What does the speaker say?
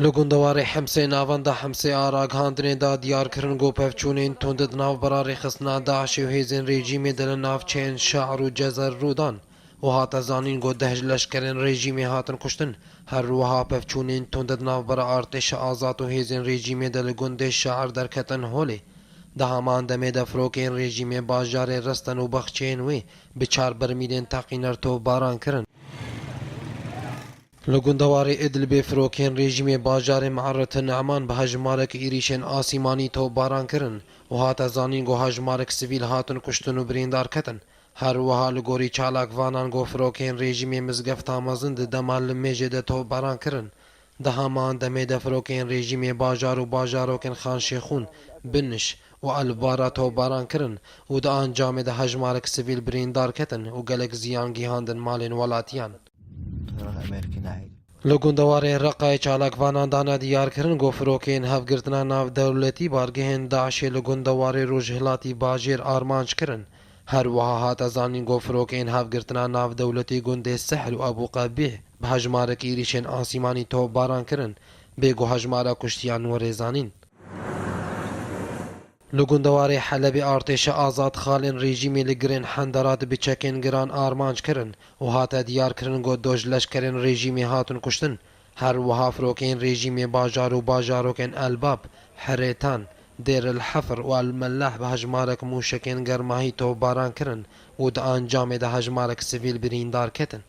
لگندوار حمسه ناونده حمسه آراگاندنه دا دیار کرن گو پفچونین تندد ناو برای خسنا داعش و هیزن رژیم دل ناو چین شعر و جزر رودان و هات زانین گو دهج لشکرین رژیم هاتن کشتن هر روها پفچونین تندد ناو برای ارتش آزاد و هیزن رژیم دل گنده شعر در کتن هولی ده همان دمه دفروکین رژیم باجار رستن و بخچین وی بچار برمیدن تاقینر تو باران کرن لگندوار ادلب فروکین رژیم باجار معرت نعمان به هجمارک ایریشن آسیمانی تو باران کرن و هات زانین گو هجمارک سیویل هاتن کشتن و بریندار کتن هر وها لگوری چالاک وانان گو فروکین رژیم مزگفت آمازند دمال میجد تو باران کرن ده همان دمه دفروکین رژیم باجار و باجاروکن خان شیخون بنش و البارا تو باران کرن و ده انجام ده هجمارک سیویل بریندار کتن و گلک زیان گیهاندن مالین ولاتیان لگندوار رقای چالاکوانان دانا دیار کرن گو فروکین هفگرتنا ناو دولتی بارگهن داعش لگندوار روجهلاتی باجیر آرمانج کرن هر وها هات زانین گو فروکین هفگرتنا ناو دولتی گنده سحر و ابو قبیح به هجمارک ایریشن آسیمانی تو باران کرن بگو هجمارا کشتیان و ریزانین لگندوار حلب ارتش آزاد خالن رژیمی لگرن حندرات بچکن گران آرمانج کرن و هات دیار کرن گو دوج لشکرن رژیمی هاتن کشتن هر وها فروکین رژیمی باجار و باجاروکن الباب حریتان دیر الحفر و الملاح به هجمارک موشکن گرماهی تو باران کرن و ده انجام ده هجمارک سیویل بریندار کتن